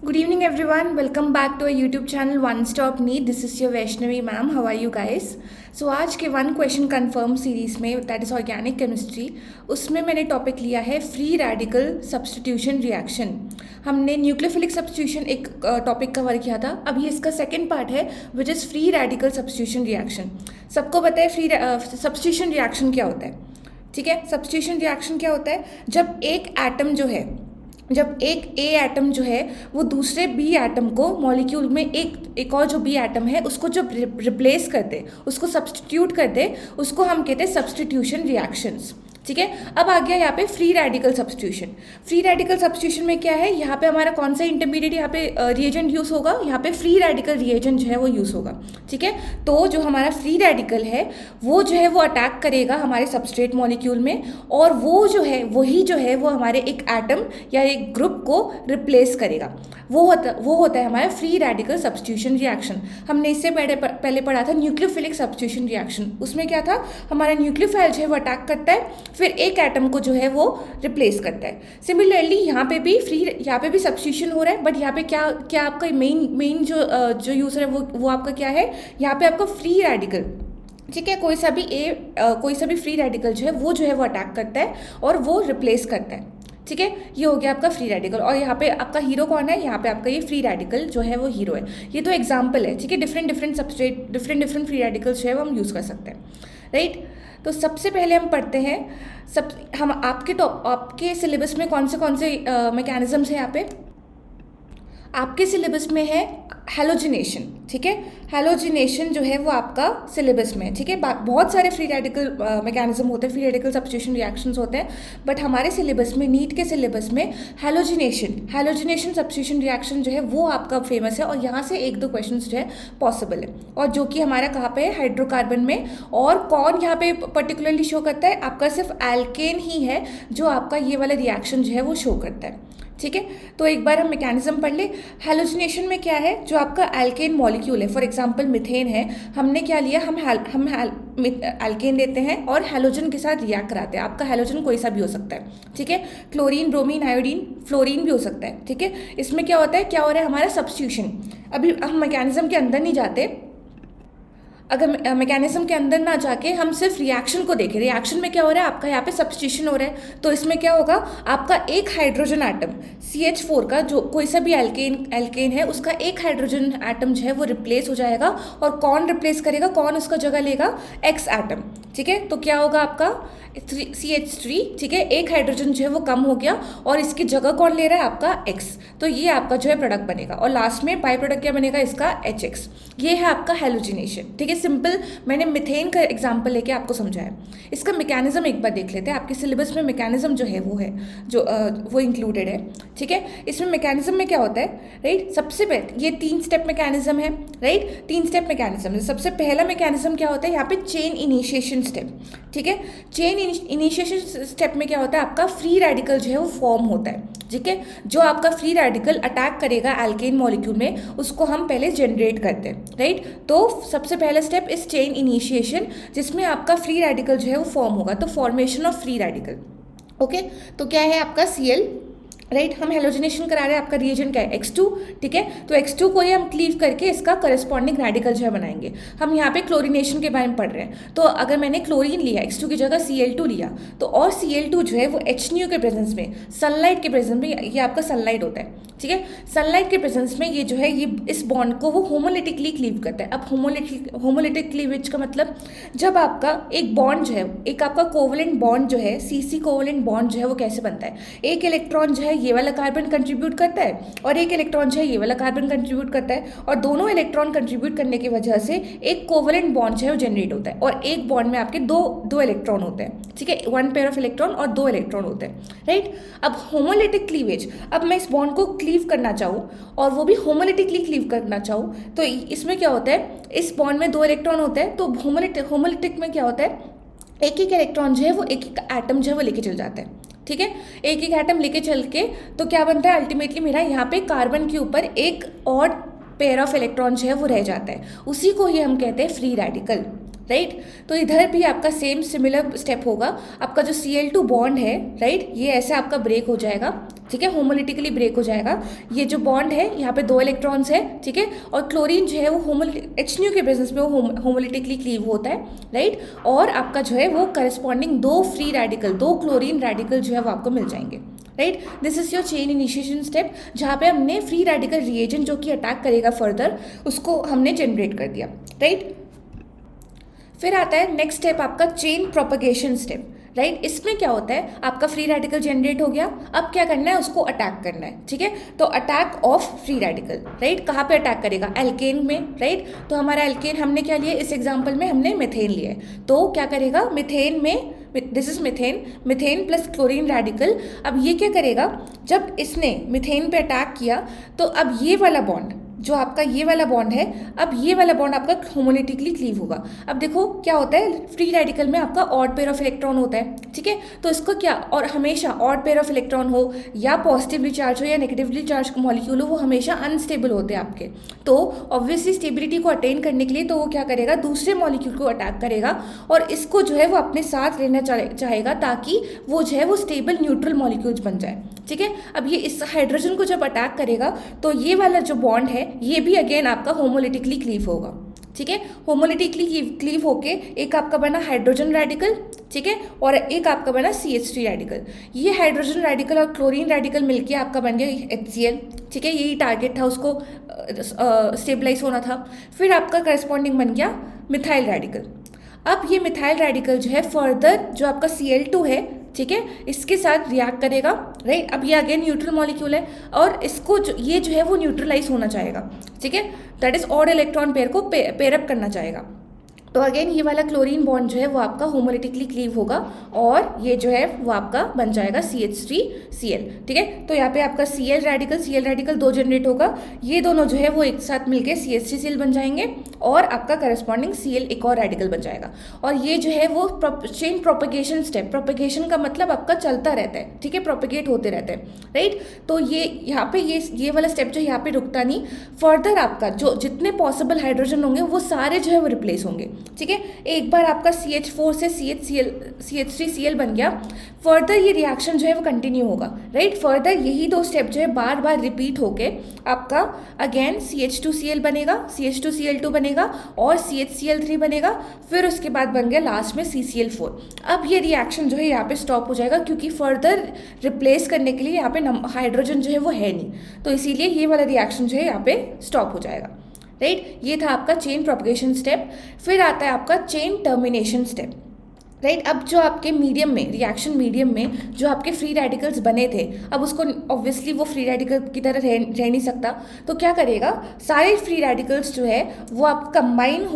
Good evening, everyone. Welcome back to our YouTube channel One Stop Need. This is your Vaishnavi ma'am. How are you guys? So आज के one question confirm series में that is organic chemistry, उसमें मैंने topic लिया है free radical substitution reaction. हमने nucleophilic substitution एक topic cover किया था, अभी इसका सेकेंड पार्ट है which is free radical substitution reaction. सबको पता है फ्री सब्स्टिट्यूशन रिएक्शन क्या होता है, ठीक है। सब्स्टिट्यूशन रिएक्शन क्या होता है? जब एक ए एटम जो है वो दूसरे बी एटम को मॉलिक्यूल में एक और जो बी एटम है उसको जब रिप्लेस कर दे, उसको सब्स्टिट्यूट कर दे, उसको हम कहते हैं सब्स्टिट्यूशन रिएक्शंस, ठीक है। अब आ गया यहाँ पे free radical substitution. Free radical substitution में क्या है, यहाँ पे हमारा कौन सा इंटरमीडिएट यहाँ पे रिएजेंट यूज़ होगा, यहाँ पे फ्री रेडिकल रिएजेंट जो है वो यूज़ होगा, ठीक है। तो जो हमारा फ्री रेडिकल है वो जो है वो अटैक करेगा हमारे सबस्ट्रेट मॉलिक्यूल में, और वो जो है वही जो है वो हमारे एक एटम या एक ग्रुप को रिप्लेस करेगा। वो होता है हमारा फ्री रेडिकल सब्स्टिट्यूशन रिएक्शन। हमने इससे पहले पढ़ा था न्यूक्लियोफिलिक सब्स्टिट्यूशन रिएक्शन। उसमें क्या था, हमारा न्यूक्लियोफाइल जो है वो अटैक करता है, फिर एक एटम को जो है वो रिप्लेस करता है। सिमिलरली यहाँ पे भी सब्स्टिट्यूशन हो रहा है, बट यहाँ पे क्या आपका मेन जो यूज़र है वो आपका क्या है, यहाँ पे आपका फ्री रेडिकल, ठीक है। कोई सा भी फ्री रेडिकल जो है वो अटैक करता है और वो रिप्लेस करता है, ठीक है। ये हो गया आपका फ्री रेडिकल। और यहाँ पे आपका हीरो कौन है, यहाँ पे आपका ये फ्री रेडिकल जो है वो हीरो है। ये तो एग्जाम्पल है, ठीक है। Different substrate different free radicals जो है वो हम यूज़ कर सकते हैं, राइट। तो सबसे पहले हम पढ़ते हैं हम आपके सिलेबस में कौन से मैकेनिज्म्स हैं। यहाँ पे आपके सिलेबस में है हैलोजिनेशन, ठीक है। हैलोजिनेशन जो है वो आपका सिलेबस में है, ठीक है। बहुत सारे फ्री रेडिकल मैकेनिज्म होते हैं, फ्री रेडिकल सब्स्टिट्यूशन रिएक्शंस होते हैं, बट हमारे सिलेबस में, नीट के सिलेबस में हैलोजिनेशन सब्स्टिट्यूशन रिएक्शन जो है वो आपका फेमस है, और यहाँ से एक दो क्वेश्चन जो है पॉसिबल है, और जो कि हमारा कहाँ पे है, हाइड्रोकार्बन में। और कौन यहाँ पे पर्टिकुलरली शो करता है, आपका सिर्फ एल्केन ही है जो आपका ये वाला रिएक्शन जो है वो शो करता है, ठीक है। तो एक बार हम मैकेनिज्म पढ़ ले। हैलोजिनेशन में क्या है, जो आपका एल्केन मॉलिक्यूल है, फॉर एग्जांपल मिथेन है, हमने क्या लिया, हम एल्केन लेते हैं और हैलोजन के साथ रिएक्ट कराते हैं। आपका हैलोजन कोई सा भी हो सकता है, ठीक है। क्लोरीन, ब्रोमीन, आयोडीन, फ्लोरीन भी हो सकता है, ठीक है। इसमें क्या होता है, क्या हो रहा है हमारा सब्स्टिट्यूशन। अभी हम मैकेनिज्म के अंदर नहीं जाते, अगर मैकेनिज्म के अंदर ना जाके हम सिर्फ रिएक्शन को देखें, रिएक्शन में क्या हो रहा है, आपका यहाँ पे सब्स्टिट्यूशन हो रहा है। तो इसमें क्या होगा, आपका एक हाइड्रोजन एटम CH4 का, जो कोई सा भी एल्केन है, उसका एक हाइड्रोजन एटम जो है वो रिप्लेस हो जाएगा। और कौन रिप्लेस करेगा, कौन उसका जगह लेगा, X एटम, ठीक है। तो क्या होगा आपका CH3, ठीक है। एक हाइड्रोजन जो है वो कम हो गया, और इसकी जगह कौन ले रहा है, आपका X। तो ये आपका जो है प्रोडक्ट बनेगा, और लास्ट में बाई प्रोडक्ट क्या बनेगा, इसका HX। ये है आपका हैलोजिनेशन, ठीक है। सिंपल, मैंने मिथेन का एग्जांपल लेके आपको समझाया। इसका मैकेनिज्म एक बार देख लेते हैं। आपके सिलेबस में मैकेनिज्म जो है वो है, वो इंक्लूडेड है, ठीक है। इसमें मैकेनिज्म में क्या होता है, राइट। सबसे पहले ये 3 स्टेप मैकेनिज्म है, राइट। 3 step mechanism. सबसे पहला मैकेनिज्म क्या होता है, यहाँ पे चेन इनिशिएशन स्टेप, ठीक है। चेन इनिशिएशन स्टेप में क्या होता है, आपका फ्री रेडिकल जो है वो फॉर्म होता है, ठीक है। जो आपका फ्री रेडिकल अटैक करेगा एल्केन मॉलिक्यूल में, उसको हम पहले जनरेट करते हैं, राइट। तो सबसे पहला स्टेप इस चेन इनिशिएशन, जिसमें आपका फ्री रेडिकल जो है वो फॉर्म होगा। तो formation of free radical, okay. तो क्या है आपका Cl, राइट। हम हेलोजिनेशन करा रहे हैं, आपका रिएजेंट क्या है, X2, ठीक है। तो X2 को ही हम क्लीव करके इसका करस्पॉन्डिंग रेडिकल जो है बनाएंगे। हम यहाँ पे क्लोरीनेशन के बारे में पढ़ रहे हैं। तो अगर मैंने क्लोरीन लिया, X2 की जगह Cl2 लिया, तो और Cl2 जो है वो HNu के प्रेजेंस में, सनलाइट के प्रेजेंस में, ये आपका सनलाइट होता है, ठीक है। सनलाइट के प्रेजेंस में ये जो है, ये इस बॉन्ड को वो होमोलिटिकली क्लीव करता है। अब होमोलिटिक क्लीवेज का मतलब, जब एक बॉन्ड जो है, एक आपका कोवलेंट बॉन्ड जो है, CC कोवलेंट बॉन्ड जो है वो कैसे बनता है, एक इलेक्ट्रॉन जो है ये वाला कार्बन कंट्रीब्यूट करता है, और एक इलेक्ट्रॉन जो है ये वाला कार्बन कंट्रीब्यूट करता है, और दोनों इलेक्ट्रॉन कंट्रीब्यूट करने की वजह से एक कोवलेंट बॉन्ड जो है वो जनरेट होता है। और एक बॉन्ड में आपके दो इलेक्ट्रॉन होते हैं, ठीक है। 1 पेयर ऑफ इलेक्ट्रॉन और 2 इलेक्ट्रॉन होते हैं, राइट। अब होमोलिटिक क्लीवेज, अब मैं इस बॉन्ड को क्लीव करना चाहूँ और वो भी होमोलिटिकली क्लीव करना चाहूँ, तो इसमें क्या होता है, इस बॉन्ड में 2 इलेक्ट्रॉन होते हैं। तो होमोलिटिक में क्या होता है, एक इलेक्ट्रॉन जो है वो एक एटम जो है वो लेके चल जाता है, ठीक है। एक एटम लेके चल के तो क्या बनता है, अल्टीमेटली मेरा यहाँ पे कार्बन के ऊपर एक और पेयर ऑफ इलेक्ट्रॉन जो है वो रह जाता है। उसी को ही हम कहते हैं फ्री रेडिकल, राइट। तो इधर भी आपका सेम सिमिलर स्टेप होगा। आपका जो Cl2 बॉन्ड है, राइट, ये ऐसे आपका ब्रेक हो जाएगा, ठीक है, होमोलिटिकली ब्रेक हो जाएगा। ये जो बॉन्ड है यहाँ पे 2 इलेक्ट्रॉन्स है, ठीक है, और क्लोरीन जो है वो HNU के बेसिस पे वो होमोलिटिकली क्लीव होता है, राइट। और आपका जो है वो corresponding 2 free radical, 2 chlorine radical जो है वो आपको मिल जाएंगे, right. This is your chain initiation step, जहाँ पे हमने फ्री रेडिकल रिएजेंट जो कि अटैक करेगा फर्दर, उसको हमने जनरेट कर दिया, राइट। फिर आता है नेक्स्ट स्टेप आपका चेन प्रोपगेशन स्टेप, राइट। इसमें क्या होता है, आपका फ्री रेडिकल जनरेट हो गया, अब क्या करना है, उसको अटैक करना है, ठीक है। तो attack of free radical, right, कहाँ पे अटैक करेगा, एल्केन में, राइट। तो हमारा एल्केन हमने क्या लिया, इस एग्जाम्पल में हमने मिथेन लिया है, तो क्या करेगा, मिथेन में, this is methane plus chlorine radical. अब ये क्या करेगा, जब इसने मिथेन पे अटैक किया तो अब ये वाला बॉन्ड, जो आपका ये वाला बॉन्ड है, अब ये वाला बॉन्ड आपका होमोलिटिकली क्लीव होगा। अब देखो क्या होता है, फ्री रेडिकल में आपका ऑड पेयर ऑफ इलेक्ट्रॉन होता है, ठीक है। तो इसको क्या, और हमेशा ऑड पेयर ऑफ इलेक्ट्रॉन हो या पॉजिटिवली चार्ज हो या नेगेटिवली चार्ज मॉलिक्यूल हो, वो हमेशा अनस्टेबल होते हैं आपके। तो ऑब्वियसली स्टेबिलिटी को अटेन करने के लिए तो वो क्या करेगा, दूसरे मॉलिक्यूल को अटैक करेगा और इसको जो है वो अपने साथ लेना चाहेगा, ताकि वो जो है वो स्टेबल न्यूट्रल मॉलिक्यूल्स बन जाए, ठीक है। अब ये इस हाइड्रोजन को जब अटैक करेगा तो ये वाला जो बॉन्ड है ये भी अगेन आपका होमोलिटिकली क्लीव होगा, ठीक है। होमोलिटिकली क्लीव होके एक आपका बना हाइड्रोजन रेडिकल, ठीक है, और एक आपका बना CH3 रेडिकल। ये हाइड्रोजन रेडिकल और क्लोरीन रेडिकल मिलके आपका बन गया HCl, ठीक है। यही टारगेट था, उसको स्टेबलाइज होना था। फिर आपका करस्पॉन्डिंग बन गया मिथाइल रेडिकल। अब ये मिथाइल रेडिकल जो है फर्दर जो आपका Cl2 है, ठीक है, इसके साथ रिएक्ट करेगा, राइट। अब ये अगेन न्यूट्रल मॉलिक्यूल है और इसको ये जो है वो न्यूट्रलाइज होना चाहेगा, ठीक है, that is odd electron pair को पेयरअप करना चाहेगा। तो अगेन ये वाला क्लोरीन बॉन्ड जो है वो आपका होमोलिटिकली क्लीव होगा और ये जो है वो आपका बन जाएगा CH3Cl, ठीक है। तो यहाँ पे आपका Cl रेडिकल 2 जनरेट होगा, ये दोनों जो है वो एक साथ मिलके CH3Cl बन जाएंगे और आपका करस्पॉन्डिंग Cl एक और रेडिकल बन जाएगा। और ये जो है वो चेन प्रोपगेशन स्टेप, प्रोपगेशन का मतलब आपका चलता रहता है, ठीक है, प्रोपगेट होते रहते हैं, राइट। तो ये यहाँ पे ये वाला स्टेप जो यहाँ पे रुकता नहीं, फर्दर आपका जो जितने पॉसिबल हाइड्रोजन होंगे वो सारे जो है वो रिप्लेस होंगे, ठीक है। एक बार आपका CH4 से CH3Cl बन गया, फर्दर ये रिएक्शन जो है वो कंटिन्यू होगा, राइट। फर्दर यही 2 स्टेप जो है बार बार रिपीट होके आपका अगेन CH2Cl बनेगा, CH2Cl2 बनेगा और CHCl3 बनेगा, फिर उसके बाद बन गया लास्ट में CCl4। अब ये रिएक्शन जो है यहाँ पे स्टॉप हो जाएगा, क्योंकि फर्दर रिप्लेस करने के लिए यहाँ पे हाइड्रोजन जो है वो है नहीं, तो इसीलिए ये वाला रिएक्शन जो है यहाँ पे स्टॉप हो जाएगा, राइट। ये था आपका चेन प्रोपगेशन स्टेप। फिर आता है आपका चेन टर्मिनेशन स्टेप, राइट। अब जो आपके मीडियम में, रिएक्शन मीडियम में जो आपके फ्री रेडिकल्स बने थे, अब उसको ऑब्वियसली वो फ्री रेडिकल की तरह रह नहीं सकता, तो क्या करेगा, सारे फ्री रेडिकल्स जो है वो आप combine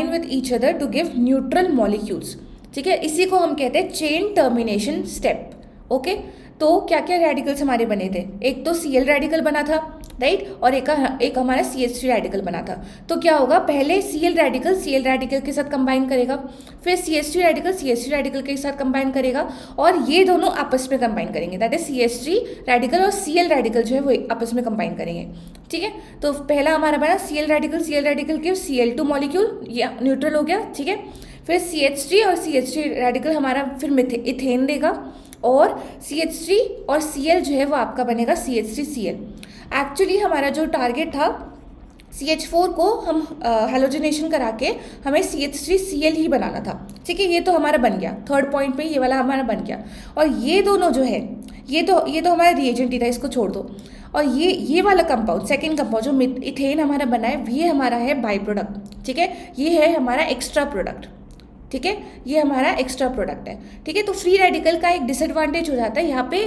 with each other to give neutral molecules, ठीक है। इसी को हम कहते हैं चेन टर्मिनेशन स्टेप, ओके। तो क्या क्या रेडिकल्स हमारे बने थे, एक तो Cl रेडिकल बना था, राइट, और एक हमारा CH3 रेडिकल बना था। तो क्या होगा, पहले Cl रेडिकल के साथ कंबाइन करेगा, फिर CH3 रेडिकल के साथ कंबाइन करेगा और ये दोनों आपस में कंबाइन करेंगे, दैट इज CH3 रेडिकल और Cl रेडिकल जो है वो आपस में कंबाइन करेंगे, ठीक है। तो पहला हमारा बना Cl रेडिकल के Cl2 मॉलिक्यूल, ये न्यूट्रल हो गया, ठीक है। फिर CH3 और CH3 रेडिकल हमारा फिर इथेन देगा और CH3 और Cl जो है वो आपका बनेगा CH3Cl। एक्चुअली हमारा जो टारगेट था CH4 को हम हेलोजिनेशन करा के हमें CH3Cl ही बनाना था, ठीक है। ये तो हमारा बन गया, थर्ड पॉइंट पे ये वाला हमारा बन गया। और ये दोनों जो है ये तो हमारा रिएजेंट ही था, इसको छोड़ दो। और ये वाला कंपाउंड, सेकेंड कंपाउंड जो इथेन हमारा बना है, ये हमारा है बाई प्रोडक्ट, ठीक है। ये है हमारा एक्स्ट्रा प्रोडक्ट, ठीक है, ये हमारा एक्स्ट्रा प्रोडक्ट है, ठीक है। तो फ्री रेडिकल का एक डिसएडवांटेज हो जाता है, यहाँ पे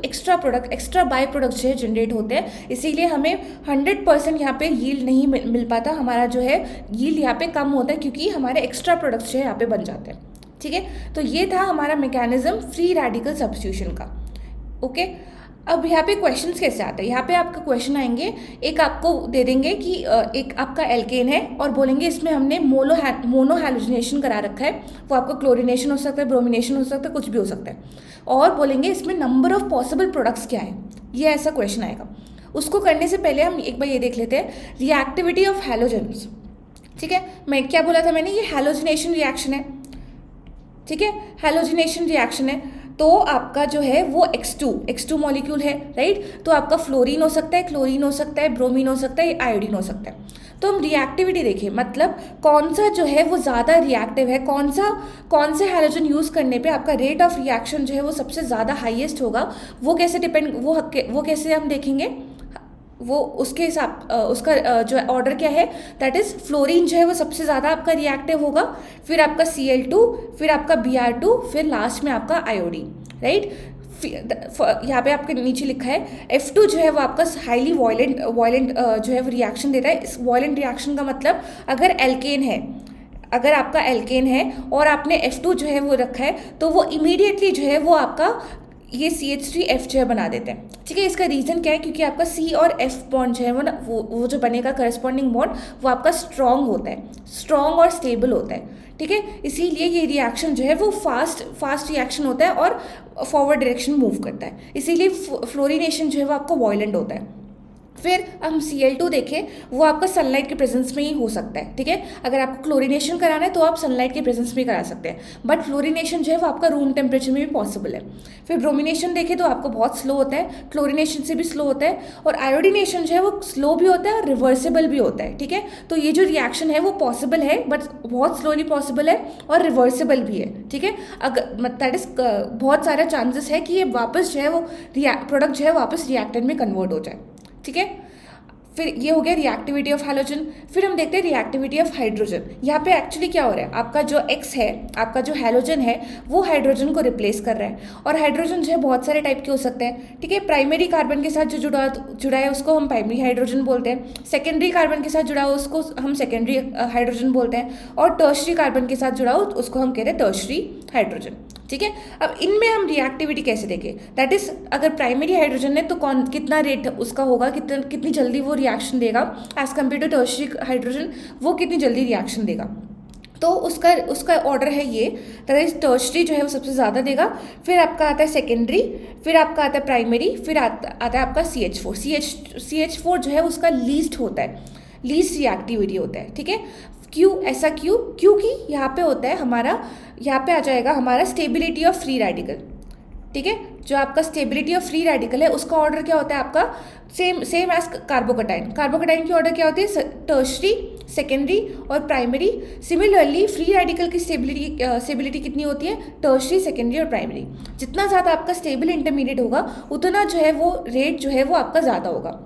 extra product, extra by product जो है जनरेट होते हैं, इसीलिए हमें 100% यहाँ पे यील्ड नहीं मिल पाता, हमारा जो है यील्ड यहाँ पे कम होता है, क्योंकि हमारे एक्स्ट्रा प्रोडक्ट्स जो है यहाँ पे बन जाते हैं, ठीक है। तो ये था हमारा मैकेनिज्म फ्री रेडिकल सब्स्टिट्यूशन का, ओके। अब यहाँ पे क्वेश्चंस कैसे आते हैं, यहाँ पे आपका क्वेश्चन आएंगे, एक आपको दे देंगे कि एक आपका एल्केन है और बोलेंगे इसमें हमने मोनो हैलोजिनेशन करा रखा है, वो आपका क्लोरिनेशन हो सकता है, ब्रोमिनेशन हो सकता है, कुछ भी हो सकता है, और बोलेंगे इसमें नंबर ऑफ पॉसिबल प्रोडक्ट्स क्या है, ये ऐसा क्वेश्चन आएगा। उसको करने से पहले हम एक बार ये देख लेते हैं रिएक्टिविटी ऑफ हैलोजेंस, ठीक है, मैं क्या बोला था मैंने, ये हैलोजिनेशन रिएक्शन है, ठीक है, हैलोजिनेशन रिएक्शन है। तो आपका जो है वो X2 मॉलिक्यूल है, राइट। तो आपका फ्लोरीन हो सकता है, क्लोरीन हो सकता है, ब्रोमीन हो सकता है, आयोडीन हो सकता है। तो हम रिएक्टिविटी देखें, मतलब कौन सा जो है वो ज़्यादा रिएक्टिव है, कौन से हैलोजन यूज़ करने पे आपका रेट ऑफ रिएक्शन जो है वो सबसे ज़्यादा हाईएस्ट होगा, वो कैसे डिपेंड, वो कैसे हम देखेंगे, वो उसके हिसाब उसका जो ऑर्डर क्या है, दैट इज़ फ्लोरीन जो है वो सबसे ज़्यादा आपका रिएक्टिव होगा, फिर आपका Cl2, फिर आपका Br2, फिर लास्ट में आपका आयोडीन, राइट। यहाँ पे आपके नीचे लिखा है F2 जो है वो आपका हाईली वॉयलेंट जो है वो रिएक्शन देता है। इस वॉयलेंट रिएक्शन का मतलब अगर एल्केन है, अगर आपका एल्केन है और आपने F2 जो है वो रखा है, तो वो इमीडिएटली जो है वो आपका ये CH3F जो है बना देते हैं, ठीक है। इसका रीज़न क्या है, क्योंकि आपका C और F बॉन्ड जो है वो ना वो जो बनेगा करस्पॉन्डिंग बॉन्ड, वो आपका स्ट्रॉन्ग होता है, स्ट्रॉन्ग और स्टेबल होता है, ठीक है। इसीलिए ये रिएक्शन जो है वो फास्ट रिएक्शन होता है और फॉरवर्ड डायरेक्शन मूव करता है, इसीलिए फ्लोरिनेशन जो है वो आपको वॉयलेंट होता है। फिर हम Cl2 देखें, वो आपका सनलाइट के प्रेजेंस में ही हो सकता है, ठीक है। अगर आपको क्लोरिनेशन कराना है तो आप सनलाइट के प्रेजेंस में करा सकते हैं, बट फ्लोरिनेशन जो है वो आपका रूम टेम्परेचर में भी पॉसिबल है। फिर ब्रोमिनेशन देखें तो आपको बहुत स्लो होता है, क्लोरिनेशन से भी स्लो होता है, और आयोडीनेशन जो है वो स्लो भी होता है और रिवर्सिबल भी होता है, ठीक है। तो ये जो रिएक्शन है वो पॉसिबल है, बट बहुत स्लोली पॉसिबल है और रिवर्सिबल भी है, ठीक है। अगर दैट इज बहुत सारा चांसेस है कि ये वापस जो है वो प्रोडक्ट जो है वापस रिएक्टेंट में कन्वर्ट हो जाए, ठीक है। फिर ये हो गया रिएक्टिविटी ऑफ हैलोजन। फिर हम देखते हैं रिएक्टिविटी ऑफ हाइड्रोजन। यहाँ पे एक्चुअली क्या हो रहा है, आपका जो X है, आपका जो हैलोजन है वो हाइड्रोजन को रिप्लेस कर रहा है, और हाइड्रोजन जो है बहुत सारे टाइप के हो सकते हैं, ठीक है। प्राइमरी कार्बन के साथ जो जुड़ा है उसको हम प्राइमरी हाइड्रोजन बोलते हैं, सेकेंडरी कार्बन के साथ जुड़ा हो उसको हम सेकेंडरी हाइड्रोजन बोलते हैं, और टर्शरी कार्बन के साथ जुड़ा हो उसको हम कहते हैं टर्शरी हाइड्रोजन, ठीक है। अब इनमें हम रिएक्टिविटी कैसे देखें, दैट इज अगर प्राइमरी हाइड्रोजन है तो कितना रेट उसका होगा, कितनी जल्दी वो रिएक्शन देगा as compare to tertiary hydrogen, वो कितनी जल्दी रिएक्शन देगा। तो उसका ऑर्डर है ये, दैट इज टर्शरी जो है वो सबसे ज़्यादा देगा, फिर आपका आता है सेकेंडरी, फिर आपका आता है प्राइमरी, फिर आता है आपका CH4। CH4 जो है उसका लीस्ट होता है, लीस्ट रिएक्टिविटी होता है, ठीक है। ऐसा क्यों, क्योंकि यहाँ पे होता है हमारा, यहाँ पे आ जाएगा हमारा स्टेबिलिटी ऑफ फ्री रेडिकल, ठीक है। जो आपका स्टेबिलिटी ऑफ फ्री रेडिकल है उसका ऑर्डर क्या होता है आपका, सेम एज कार्बोकटाइन की ऑर्डर क्या होती है, टर्शरी, सेकेंडरी और प्राइमरी। सिमिलरली फ्री रेडिकल की स्टेबिलिटी कितनी होती है, टर्शरी, सेकेंडरी और प्राइमरी। जितना ज़्यादा आपका स्टेबल इंटरमीडिएट होगा उतना जो है वो रेट जो है वो आपका ज़्यादा होगा,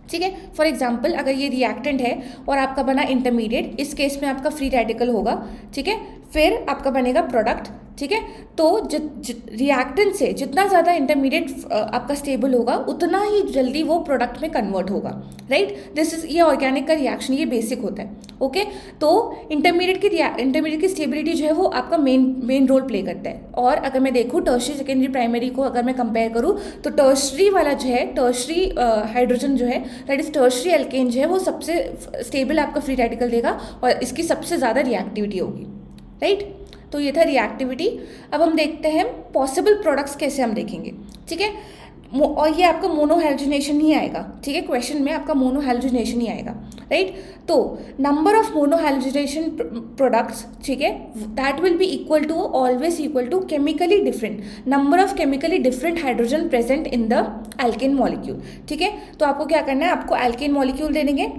ठीक है। फॉर एग्जाम्पल अगर ये रिएक्टेंट है और आपका बना इंटरमीडिएट, इस केस में आपका फ्री रेडिकल होगा, ठीक है। फिर आपका बनेगा प्रोडक्ट, ठीक है। तो रिएक्टेंट से जितना ज़्यादा इंटरमीडिएट आपका स्टेबल होगा उतना ही जल्दी वो प्रोडक्ट में कन्वर्ट होगा, राइट। दिस इज ये ऑर्गेनिक का रिएक्शन, ये बेसिक होता है, ओके। तो इंटरमीडिएट की स्टेबिलिटी जो है वो आपका मेन रोल प्ले करता है। और अगर मैं देखूँ टर्शरी, सेकेंडरी, प्राइमरी को अगर मैं कंपेयर करूँ तो टर्शरी वाला जो है, टर्शरी हाइड्रोजन जो है, दैट इज टर्शरी एल्केन जो है वो सबसे स्टेबल आपका फ्री रेडिकल देगा और इसकी सबसे ज़्यादा रिएक्टिविटी होगी, राइट। तो ये था रिएक्टिविटी। अब हम देखते हैं पॉसिबल प्रोडक्ट्स कैसे हम देखेंगे, ठीक है। और ये आपका मोनोहैलोजिनेशन ही आएगा, ठीक है। क्वेश्चन में आपका मोनोहैलोजिनेशन ही आएगा, राइट। तो नंबर ऑफ मोनोहैलोजिनेशन प्रोडक्ट्स, ठीक है, that will be always equal to chemically different number of chemically different hydrogen present in the alkane molecule, ठीक है। तो आपको क्या करना है, आपको एल्केन मॉलिक्यूल दे देंगे,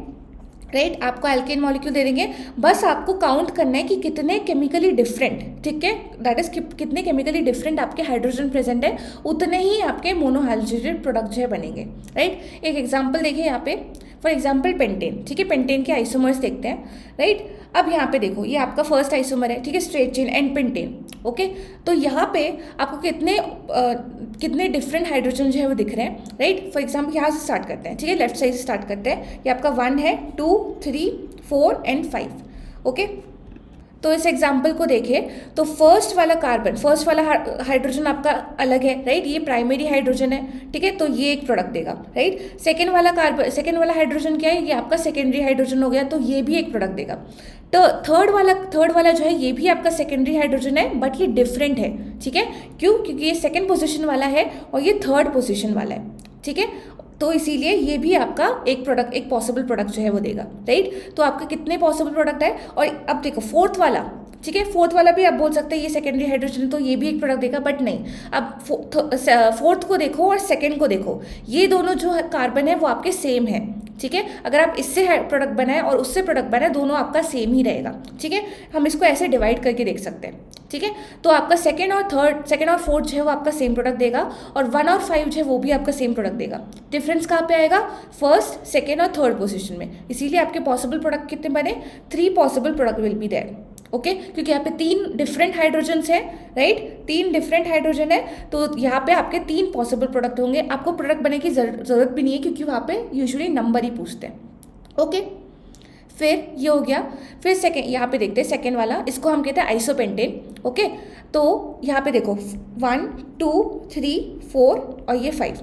राइट। आपको एल्केन मॉलिक्यूल दे देंगे, बस आपको काउंट करना है कि कितने केमिकली डिफरेंट, ठीक है, दैट इज कितने केमिकली डिफरेंट आपके हाइड्रोजन प्रेजेंट है, उतने ही आपके मोनोहैलोजिनेटेड प्रोडक्ट जो है बनेंगे, राइट। एक एग्जांपल देखिए यहाँ पे, फॉर एग्जांपल पेंटेन, ठीक है। पेंटेन के आइसोमर्स देखते हैं, राइट। अब यहाँ पे देखो, ये आपका फर्स्ट आइसोमर है, ठीक है, straight chain and pentane, okay. तो यहाँ पे आपको कितने डिफरेंट हाइड्रोजन जो है वो दिख रहे हैं, राइट। फॉर एग्जांपल यहाँ से स्टार्ट करते हैं, ठीक है, लेफ्ट साइड से स्टार्ट करते हैं। ये आपका 1 है, 2, 3, 4 एंड 5, ओके। तो इस एग्जाम्पल को देखें तो फर्स्ट वाला हाइड्रोजन आपका अलग है, राइट। ये प्राइमरी हाइड्रोजन है, ठीक है, तो ये एक प्रोडक्ट देगा, राइट। सेकेंड वाला हाइड्रोजन क्या है, ये आपका सेकेंडरी हाइड्रोजन हो गया, तो ये भी एक प्रोडक्ट देगा। तो थर्ड वाला जो है ये भी आपका सेकेंडरी हाइड्रोजन है, बट ये डिफरेंट है, ठीक है। क्यों, क्योंकि ये सेकेंड पोजिशन वाला है और ये थर्ड पोजिशन वाला है, ठीक है। तो इसीलिए ये भी आपका एक प्रोडक्ट, एक पॉसिबल प्रोडक्ट जो है वो देगा, राइट। तो आपका कितने पॉसिबल प्रोडक्ट है। और अब देखो फोर्थ वाला, ठीक है, फोर्थ वाला भी आप बोल सकते हैं ये सेकेंडरी हाइड्रोजन, तो ये भी एक प्रोडक्ट देगा, बट नहीं। अब फोर्थ को देखो और सेकेंड को देखो, ये दोनों जो कार्बन है वो आपके सेम है, ठीक है। अगर आप इससे प्रोडक्ट बनाए और उससे प्रोडक्ट बनाए, दोनों आपका सेम ही रहेगा, ठीक है। हम इसको ऐसे डिवाइड करके देख सकते हैं, ठीक है। तो आपका सेकेंड और फोर्थ जो है वो आपका सेम प्रोडक्ट देगा, और 1 और 5 जो है वो भी आपका सेम प्रोडक्ट देगा। डिफरेंस कहाँ पे आएगा, फर्स्ट, सेकेंड और थर्ड पोजीशन में। इसीलिए आपके पॉसिबल प्रोडक्ट कितने बने, 3 possible product will be there, okay. क्योंकि यहाँ पे 3 डिफरेंट हाइड्रोजन्स हैं, राइट, 3 डिफरेंट हाइड्रोजन है, तो यहाँ पे आपके 3 पॉसिबल प्रोडक्ट होंगे। आपको प्रोडक्ट बनने की जरूरत भी नहीं है, क्योंकि वहाँ पे यूजुअली नंबर ही पूछते हैं, ओके। फिर ये हो गया। फिर सेकेंड, यहाँ पे देखते हैं सेकेंड वाला, इसको हम कहते हैं आइसोपेंटेन, ओके। तो यहाँ पे देखो 1 2 3 4 और ये 5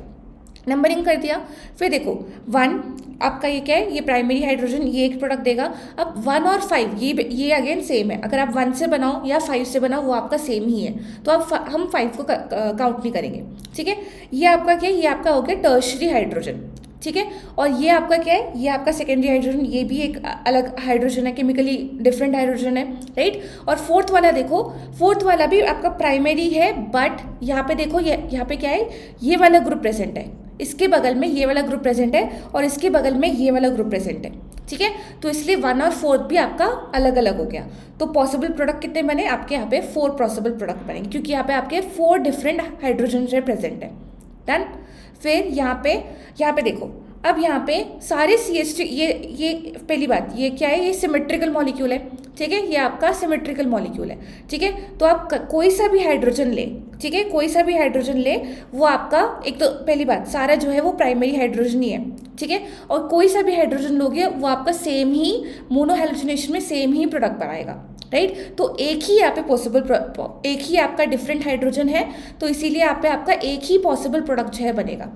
नंबरिंग कर दिया। फिर देखो 1 आपका ये क्या है, ये प्राइमरी हाइड्रोजन, ये एक प्रोडक्ट देगा। अब 1 और 5 ये अगेन सेम है, अगर आप 1 से बनाओ या 5 से बनाओ वो आपका सेम ही है, तो अब हम 5 को काउंट नहीं करेंगे, ठीक है। ये आपका क्या है, ये आपका हो गया टर्शरी हाइड्रोजन, ठीक है। और ये आपका क्या है, ये आपका सेकेंडरी हाइड्रोजन, ये भी एक अलग हाइड्रोजन है, केमिकली डिफरेंट हाइड्रोजन है, राइट। और फोर्थ वाला देखो, फोर्थ वाला भी आपका प्राइमरी है, बट यहाँ पे देखो यहाँ पे क्या है, ये वाला ग्रुप प्रेजेंट है, इसके बगल में ये वाला ग्रुप प्रेजेंट है, और इसके बगल में ये वाला ग्रुप प्रेजेंट है, ठीक है। तो इसलिए 1 और 4 भी आपका अलग अलग हो गया। तो पॉसिबल प्रोडक्ट कितने बने आपके, यहाँ पे 4 पॉसिबल प्रोडक्ट बनेंगे, क्योंकि यहाँ पे आपके 4 डिफरेंट हाइड्रोजन जो प्रेजेंट है, डन। फिर यहाँ पे देखो, अब यहाँ पे सारे CH3, ये पहली बात, ये क्या है, ये सिमेट्रिकल मॉलिक्यूल है, ठीक है, ये आपका सिमेट्रिकल मॉलिक्यूल है, ठीक है। तो आप कोई सा भी हाइड्रोजन ले, ठीक है, कोई सा भी हाइड्रोजन ले, वो आपका, एक तो पहली बात सारा जो है वो प्राइमरी हाइड्रोजन ही है, ठीक है। और कोई सा भी हाइड्रोजन लोगे वो आपका सेम ही मोनो हाइड्रोजनेशन में सेम ही प्रोडक्ट बनाएगा, राइट। तो एक ही यहाँ पे पॉसिबल, एक ही आपका डिफरेंट हाइड्रोजन है, तो इसीलिए यहाँ पे आपका एक ही पॉसिबल प्रोडक्ट जो है बनेगा,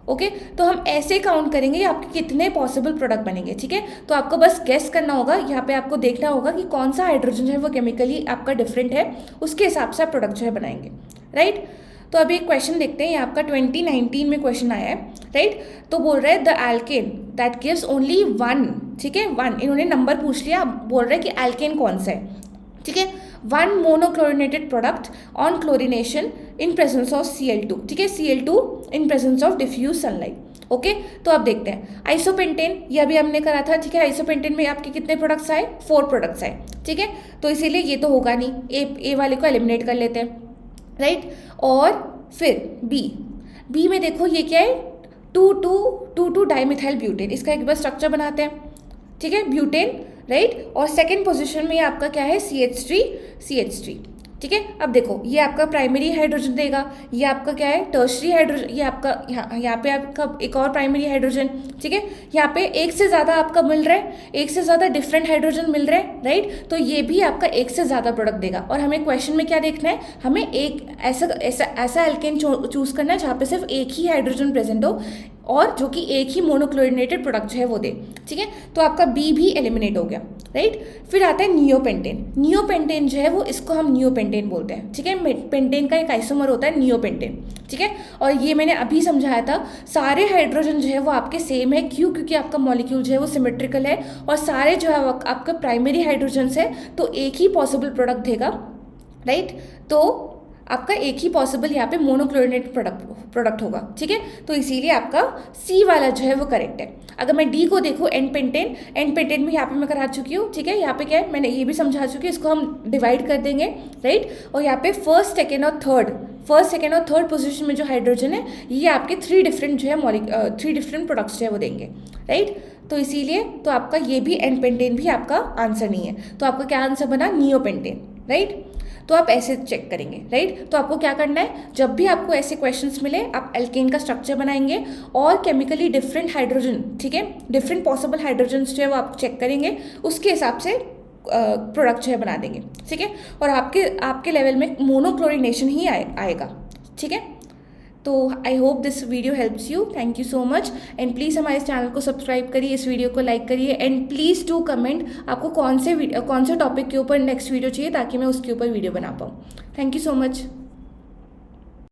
ओके। तो हम ऐसे काउंट करेंगे आपके कितने पॉसिबल प्रोडक्ट बनेंगे, ठीक है। तो आपको बस गेस करना होगा, यहाँ पे आपको देखना होगा कि कौन सा हाइड्रोजन है वो केमिकली आपका डिफरेंट है, उसके हिसाब से आप प्रोडक्ट जो है बनाएंगे, राइट। तो अभी एक क्वेश्चन देखते हैं, ये आपका 2019 में क्वेश्चन आया है, राइट। तो बोल रहे हैं the alkene that gives only 1, ठीक है, 1, इन्होंने नंबर पूछ लिया, बोल रहे हैं कि एल्केन कौन सा है, ठीक है। 1 monochlorinated product on chlorination in presence of Cl2, ठीक है, Cl2 in presence of diffuse sunlight, okay. तो अब देखते हैं आइसोपेंटेन, ये अभी हमने करा था, ठीक है। आइसोपेंटेन में आपके कितने प्रोडक्ट्स आए, 4 प्रोडक्ट्स आए, ठीक है। तो इसीलिए ये तो होगा नहीं, ए वाले को एलिमिनेट कर लेते हैं, राइट। और फिर बी में देखो ये क्या है, 2,2,2,2 डाइमिथाइल ब्यूटेन, इसका एक बार स्ट्रक्चर बनाते हैं, ठीक है, ब्यूटेन, राइट। और सेकेंड पोजिशन में आपका क्या है, CH3, ठीक है। अब देखो ये आपका प्राइमरी हाइड्रोजन देगा, ये आपका क्या है, टर्शरी हाइड्रोजन, ये आपका यहाँ पे आपका एक और प्राइमरी हाइड्रोजन, ठीक है। यहाँ पे एक से ज़्यादा आपका मिल रहा है, एक से ज़्यादा डिफरेंट हाइड्रोजन मिल रहा है, राइट। तो ये भी आपका एक से ज़्यादा प्रोडक्ट देगा। और हमें क्वेश्चन में क्या देखना है, हमें एक ऐसा एल्केन चूज करना है जहाँ पे सिर्फ एक ही हाइड्रोजन प्रेजेंट हो, और जो कि एक ही मोनोक्लोरिनेटेड प्रोडक्ट जो है वो दे, ठीक है। तो आपका बी भी एलिमिनेट हो गया, राइट। फिर आता है नियोपेंटेन जो है वो, इसको हम नियोपेंटेन बोलते हैं, ठीक है। पेंटेन का एक आइसोमर होता है नियोपेंटेन, ठीक है। और ये मैंने अभी समझाया था, सारे हाइड्रोजन जो है वो आपके सेम है, क्यों, क्योंकि आपका मॉलिक्यूल जो है वो सिमेट्रिकल है, और सारे जो है आपका प्राइमरी हाइड्रोजन्स है, तो एक ही पॉसिबल प्रोडक्ट देगा, राइट। तो आपका एक ही पॉसिबल यहाँ पे मोनोक्लोरिनेटेड प्रोडक्ट होगा, ठीक है। तो इसीलिए आपका सी वाला जो है वो करेक्ट है। अगर मैं डी को देखूँ, एंड पेंटेन में यहाँ पे मैं करा चुकी हूँ, ठीक है। यहाँ पे क्या है, मैंने ये भी समझा चुकी हूँ, इसको हम डिवाइड कर देंगे, राइट। और यहाँ पे फर्स्ट सेकेंड और थर्ड पोजीशन में जो हाइड्रोजन है, ये आपके 3 डिफरेंट जो है 3 डिफरेंट प्रोडक्ट्स जो है वो देंगे, राइट। तो इसीलिए तो आपका ये भी एंड पेंटेन भी आपका आंसर नहीं है, तो आपका क्या आंसर बना, नियोपेंटेन, राइट। तो आप ऐसे चेक करेंगे, राइट। तो आपको क्या करना है, जब भी आपको ऐसे क्वेश्चंस मिले, आप एल्केन का स्ट्रक्चर बनाएंगे और केमिकली डिफरेंट हाइड्रोजन, ठीक है, डिफरेंट पॉसिबल हाइड्रोजन जो है वो आप चेक करेंगे, उसके हिसाब से प्रोडक्ट जो है बना देंगे, ठीक है। और आपके लेवल में मोनोक्लोरिनेशन ही आएगा, ठीक है। तो I hope this video helps you, thank you so much, and please हमारे चैनल को सब्सक्राइब करिए, इस वीडियो को लाइक करिए, एंड प्लीज़ डू कमेंट आपको कौन से टॉपिक के ऊपर नेक्स्ट वीडियो चाहिए, ताकि मैं उसके ऊपर वीडियो बना पाऊँ। Thank you so much.